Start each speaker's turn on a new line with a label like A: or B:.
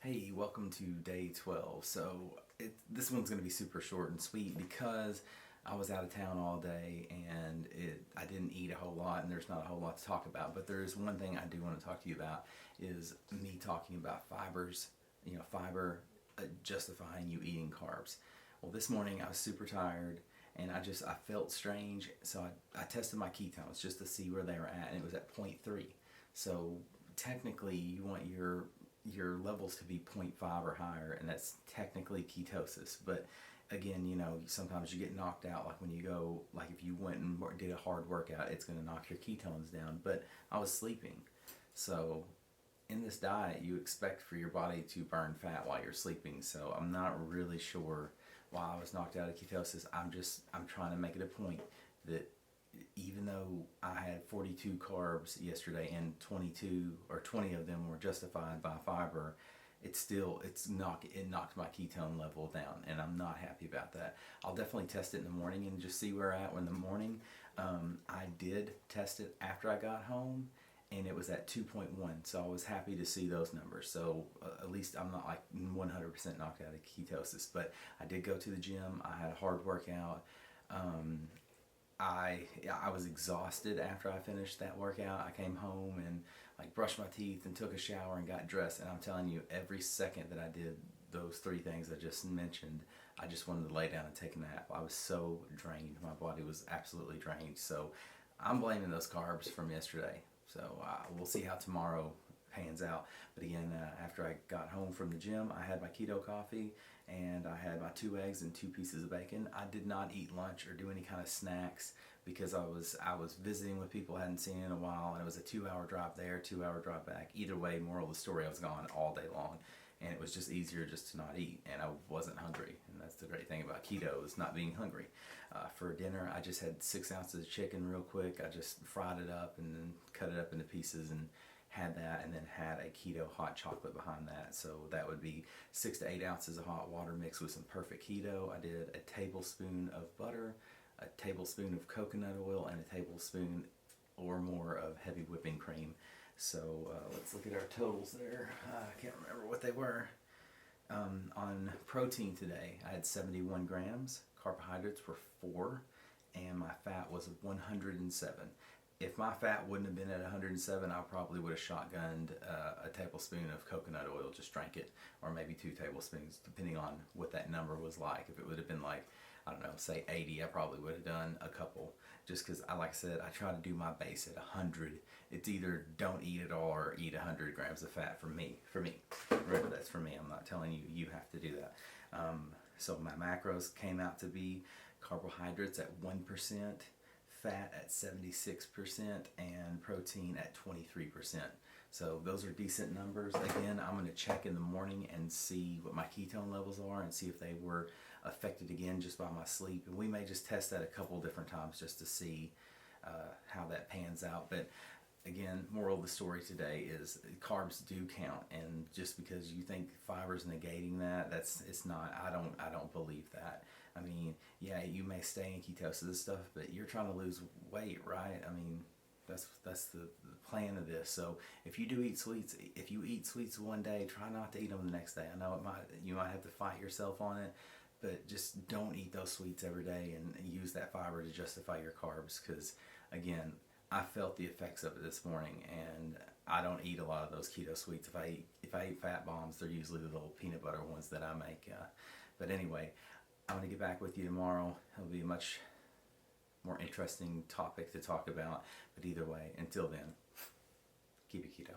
A: Hey, welcome to day 12. This one's going to be super short and sweet because I was out of town all day and I didn't eat a whole lot and there's not a whole lot to talk about. But there is one thing I do want to talk to you about is me talking about fibers, fiber justifying you eating carbs. Well, this morning I was super tired and I felt strange, so I tested my ketones just to see where they were at, and it was at 0.3. So technically you want your levels to be 0.5 or higher, and that's technically ketosis. But again, sometimes you get knocked out, like when you go, like if you went and did a hard workout, it's going to knock your ketones down. But I was sleeping, so in this diet you expect for your body to burn fat while you're sleeping. So I'm not really sure why I was knocked out of ketosis. I'm trying to make it a point that even though I had 42 carbs yesterday and 22 or 20 of them were justified by fiber, it knocked my ketone level down, and I'm not happy about that. I'll definitely test it in the morning and just see where we're at in the morning. I did test it after I got home, and it was at 2.1, so I was happy to see those numbers. So at least I'm not like 100% knocked out of ketosis. But I did go to the gym. I had a hard workout. I was exhausted after I finished that workout. I came home and like brushed my teeth and took a shower and got dressed, and I'm telling you, every second that I did those three things I just mentioned, I just wanted to lay down and take a nap. I was so drained. My body was absolutely drained. So I'm blaming those carbs from yesterday. So we'll see how tomorrow pans out. But again, after I got home from the gym, I had my keto coffee and I had my 2 eggs and 2 pieces of bacon. I did not eat lunch or do any kind of snacks because I was visiting with people I hadn't seen in a while, and it was a 2-hour drive there, 2-hour drive back. Either way, moral of the story, I was gone all day long, and it was just easier just to not eat, and I wasn't hungry. And that's the great thing about keto, is not being hungry. For dinner, I just had 6 ounces of chicken real quick. I just fried it up and then cut it up into pieces and had that, and then had a keto hot chocolate behind that. So that would be 6 to 8 ounces of hot water mixed with some perfect keto. I did a tablespoon of butter, a tablespoon of coconut oil, and a tablespoon or more of heavy whipping cream. So let's look at our totals there. I can't remember what they were. On protein today, I had 71 grams, carbohydrates were 4, and my fat was 107. If my fat wouldn't have been at 107, I probably would have shotgunned a tablespoon of coconut oil, just drank it, or maybe 2 tablespoons, depending on what that number was like. If it would have been like, I don't know, say 80, I probably would have done a couple, just because, like I said, I try to do my base at 100. It's either don't eat at all or eat 100 grams of fat for me. Remember, that's for me. I'm not telling you you have to do that. So my macros came out to be carbohydrates at 1%, fat at 76%, and protein at 23%. So those are decent numbers. Again, I'm going to check in the morning and see what my ketone levels are and see if they were affected again just by my sleep. And we may just test that a couple different times just to see how that pans out. But again, moral of the story today is carbs do count, and just because you think fiber's negating that, it's not. I don't believe that. I mean, yeah, you may stay in ketosis and stuff, but you're trying to lose weight, right? I mean, that's the plan of this. So if you do eat sweets, if you eat sweets one day, try not to eat them the next day. I know you might have to fight yourself on it, but just don't eat those sweets every day and use that fiber to justify your carbs. Because again, I felt the effects of it this morning, and I don't eat a lot of those keto sweets. If I eat fat bombs, they're usually the little peanut butter ones that I make. But anyway, I'm going to get back with you tomorrow. It'll be a much more interesting topic to talk about. But either way, until then, keep it keto.